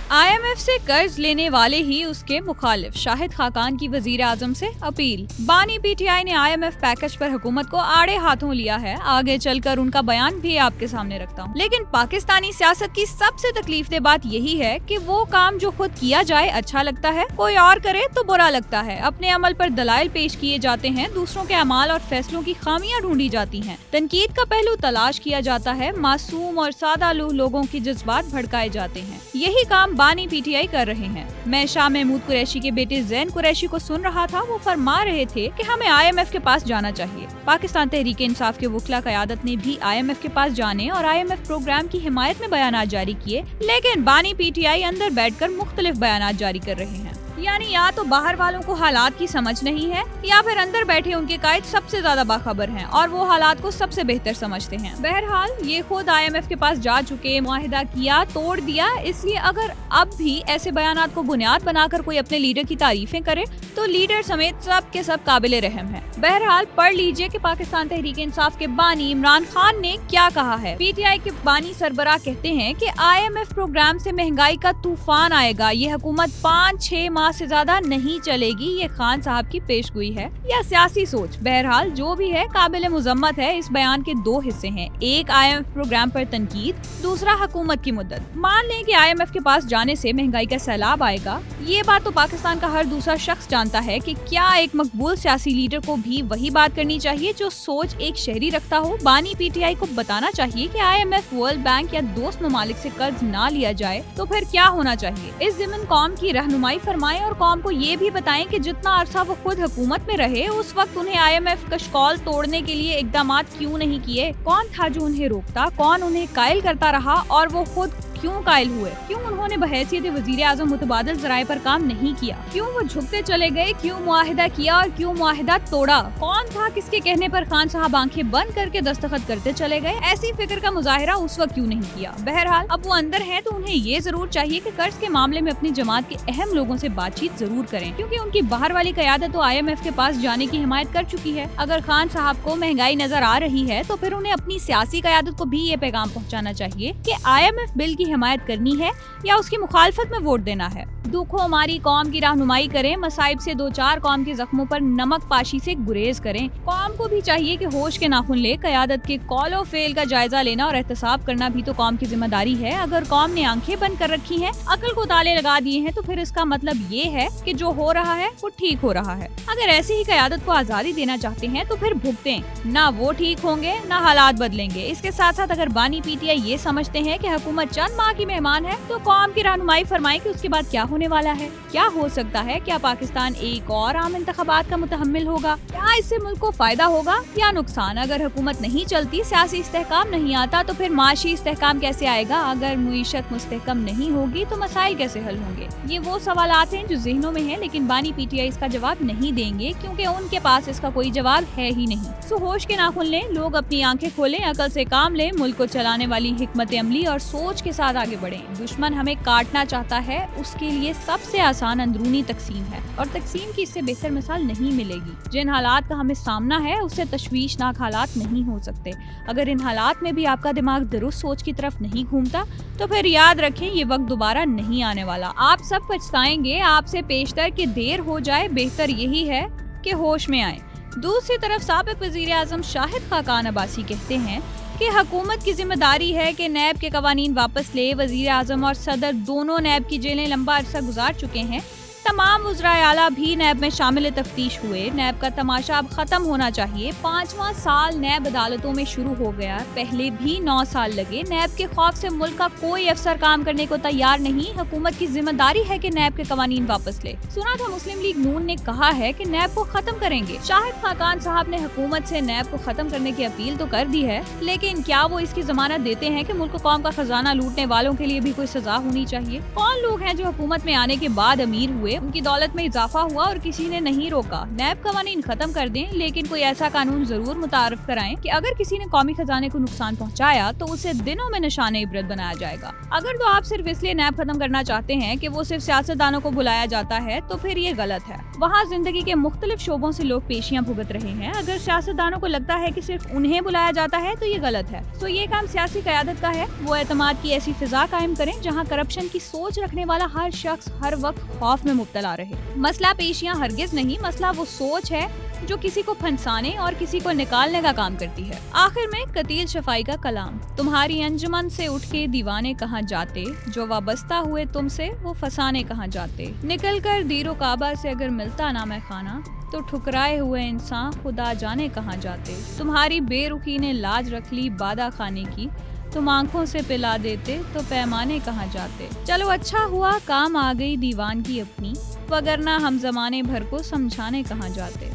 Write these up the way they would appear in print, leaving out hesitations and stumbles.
IMF से कर्ज लेने वाले ही उसके मुखालिफ शाहिद खाकान की वजीर आजम से अपील। बानी PTI ने IMF पैकेज पर हुकूमत को आड़े हाथों लिया है। आगे चलकर उनका बयान भी आपके सामने रखता हूँ। लेकिन पाकिस्तानी सियासत की सबसे तकलीफदेह बात यही है कि वो काम जो खुद किया जाए अच्छा लगता है, कोई और करे तो बुरा लगता है। अपने अमल पर दलाइल पेश किए जाते हैं, दूसरों के अमाल और फैसलों की खामियां ढूंढी जाती हैं, तनकीद का पहलू तलाश किया जाता है, मासूम और सादा लोगों के जज्बात भड़काए जाते हैं। यही काम बानी PTI कर रहे हैं। मैं शाह महमूद कुरैशी के बेटे ज़ैन कुरैशी को सुन रहा था। वो फरमा रहे थे कि हमें IMF के पास जाना चाहिए। पाकिस्तान तहरीक इंसाफ के वकला क़यादत ने भी IMF के पास जाने और IMF प्रोग्राम की हिमायत में बयानात जारी किए, लेकिन बानी PTI अंदर बैठकर मुख्तलिफ बयानात जारी कर रहे हैं। यानी या तो बाहर वालों को हालात की समझ नहीं है, या फिर अंदर बैठे उनके कायद सबसे ज्यादा बाखबर हैं और वो हालात को सबसे बेहतर समझते हैं। बहरहाल ये खुद IMF के पास जा चुके, मुआहिदा किया, तोड़ दिया, इसलिए अगर अब भी ऐसे बयानात को बुनियाद बनाकर कोई अपने लीडर की तारीफें करे तो लीडर समेत सब के सब काबिले रहम है। बहरहाल पढ़ लीजिए कि पाकिस्तान तहरीक इंसाफ के बानी इमरान खान ने क्या कहा है। PTI के बानी सरबराह कहते हैं कि IMF प्रोग्राम से महंगाई का तूफान आएगा, ये हुकूमत 5-6 माह से ज्यादा नहीं चलेगी। ये खान साहब की पेशगोई है या सियासी सोच। बहरहाल जो भी है काबिल मुजम्मत है। इस बयान के दो हिस्से हैं, एक IMF प्रोग्राम पर तनकीद, दूसरा हुकूमत की मुद्दत। मान लें कि IMF के पास जाने से महंगाई का सैलाब आएगा, ये बात तो पाकिस्तान का हर दूसरा शख्स जानता है कि क्या एक मकबूल सियासी लीडर को भी वही बात करनी चाहिए जो सोच एक शहरी रखता हो। बानी PTI को बताना चाहिए कि IMF, वर्ल्ड बैंक या दोस्त ममालिक से कर्ज ना लिया जाए तो फिर क्या होना चाहिए। इस ज़िमन कौम की रहनुमाई फरमाएं और कौम को ये भी बताएं कि जितना अरसा वो खुद हुकूमत में रहे उस वक्त उन्हें IMF कशकौल तोड़ने के लिए इकदामात क्यों नहीं किए। कौन था जो उन्हें रोकता, कौन उन्हें कायल करता रहा और वो खुद क्यों कायल हुए। क्यों उन्होंने बहैसियत वजीर आजम मुतबादिल ज़राए पर काम नहीं किया। क्यों वो झुकते चले गए, क्यों मुआहिदा किया और क्यों मुआहिदा तोड़ा। कौन था किसके कहने पर खान साहब आंखें बंद करके दस्तखत करते चले गए। ऐसी फिक्र का मुजाहिरा उस वक्त क्यों नहीं किया। बहरहाल अब वो अंदर हैं तो उन्हें ये जरूर चाहिए कि कर्ज के मामले में अपनी जमात के अहम लोगों से बातचीत जरूर करें, क्योंकि उनकी बाहर वाली क़यादत तो IMF के पास जाने की हिमायत कर चुकी है। अगर खान साहब को महंगाई नजर आ रही है तो फिर उन्हें अपनी सियासी क़यादत को भी ये पैगाम पहुँचाना चाहिए कि IMF बिल की हिमायत करनी है या उसकी मुखालफत में वोट देना है। दुखों हमारी कौम की रहनुमाई करें, मसाइब से 2-4 कौम के जख्मों पर नमक पाशी से गुरेज करें। कौम को भी चाहिए कि होश के नाखुन ले, क़यादत के कौलो फेल का जायजा लेना और एहतसाब करना भी तो कौम की जिम्मेदारी है। अगर कौम ने आंखें बंद कर रखी हैं, अकल को ताले लगा दिए हैं, तो फिर इसका मतलब ये है कि जो हो रहा है वो ठीक हो रहा है। अगर ऐसी ही क़यादत को आज़ादी देना चाहते हैं तो फिर भुगतें, ना वो ठीक होंगे ना हालात बदलेंगे। इसके साथ साथ अगर बानी PTI ये समझते हैं कि हुकूमत चंद माह की मेहमान है तो कौम की रहनुमाई फरमाएं कि उसके बाद क्या होने वाला है, क्या हो सकता है। क्या पाकिस्तान एक और आम इंतखाबात का मुतहम्मिल होगा? क्या इससे मुल्क को फायदा होगा या नुकसान? अगर हुकूमत नहीं चलती, सियासी इस्तेहकाम नहीं आता तो फिर माशी इस्तेहकाम कैसे आएगा? अगर मुईशत मुस्तहकम नहीं होगी तो मसाइल कैसे हल होंगे? ये वो सवालात हैं जो ज़हनों में हैं, लेकिन बानी PTI इसका जवाब नहीं देंगे क्योंकि उनके पास इसका कोई जवाब है ही नहीं। सो होश के नाखुन लें, लोग अपनी आंखें खोलें, अकल से काम लें, मुल्क को चलाने वाली हिकमत अमली और सोच के साथ आगे बढ़ें। दुश्मन हमें काटना चाहता है, उसके लिए सबसे आसान अंदरूनी तकसीम है और तकसीम की इससे बेहतर मिसाल नहीं मिलेगी। जिन हालात का हमें सामना है उससे तशवीशनाक हालात नहीं हो सकते। अगर इन हालात में भी आपका दिमाग दुरुस्त सोच की तरफ नहीं घूमता तो फिर याद रखें ये वक्त दोबारा नहीं आने वाला। आप सब पछताएंगे। आपसे पेशतर कि देर हो जाए, बेहतर यही है कि होश में आए। दूसरी तरफ साबिक वज़ीर आज़म शाहिद खाकान अब्बासी कहते हैं कि हुकूमत की जिम्मेदारी है कि नैब के कवानीन वापस ले। वज़ीर आज़म और सदर दोनों नैब की जेलें लंबा अरसा गुजार चुके हैं। तमाम वज़राए आला भी नैब में शामिल तफ्तीश हुए। नैब का तमाशा अब खत्म होना चाहिए। 5वां साल नैब अदालतों में शुरू हो गया, पहले भी 9 साल लगे। नैब के खौफ से मुल्क का कोई अफसर काम करने को तैयार नहीं। हुकूमत की जिम्मेदारी है कि नैब के कवानीन वापस ले। सुना था मुस्लिम लीग नून ने कहा है कि नैब को खत्म करेंगे। शाहिद खाकान साहब ने हुकूमत से नैब को खत्म करने की अपील तो कर दी है, लेकिन क्या वो इसकी जमानत देते हैं कि मुल्क कौम का खजाना लूटने वालों के लिए भी कोई सजा होनी चाहिए? कौन लोग हैं जो हुकूमत में आने के बाद अमीर हुए हुए उनकी दौलत में इजाफा हुआ और किसी ने नहीं रोका। नैब कवानीन खत्म कर दें, लेकिन कोई ऐसा कानून जरूर मुतारफ कराएं कि अगर किसी ने कौमी खजाने को नुकसान पहुंचाया तो उसे दिनों में निशाने इबरत बनाया जाएगा। अगर तो आप सिर्फ इसलिए नैब खत्म करना चाहते हैं कि वो सिर्फ सियासतदानों को बुलाया जाता है तो फिर ये गलत है। वहाँ जिंदगी के मुख्तलिफ शोबों से लोग पेशियां भुगत रहे हैं। अगर सियासतदानों को लगता है कि सिर्फ उन्हें बुलाया जाता है तो ये गलत है। तो ये काम सियासी क़यादत का है। वो एतमाद की ऐसी फिजा कायम करें जहाँ करप्शन की सोच रखने वाला हर शख्स हर वक्त खौफ में मुब्तला रहे। मसला पेशियां हरगिज नहीं, मसला वो सोच है जो किसी को फंसाने और किसी को निकालने का काम करती है। आखिर में कतील शफाई का कलाम, तुम्हारी अंजुमन से उठ के दीवाने कहाँ जाते, जो वाबस्ता हुए तुमसे वो फसाने कहाँ जाते। निकल कर दीरो काबा से अगर मिलता ना मैं खाना, तो ठुकराए हुए इंसान खुदा जाने कहाँ जाते। तुम्हारी बेरुखी ने लाज रख ली बादा खाने की, तुम आंखों से पिला देते तो पैमाने कहाँ जाते। चलो अच्छा हुआ काम आ गई दीवान की अपनी, वगरना हम जमाने भर को समझाने कहाँ जाते।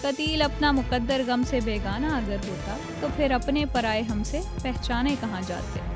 कतील अपना मुकद्दर गम से बेगाना अगर होता, तो फिर अपने पराए हमसे पहचाने कहाँ जाते।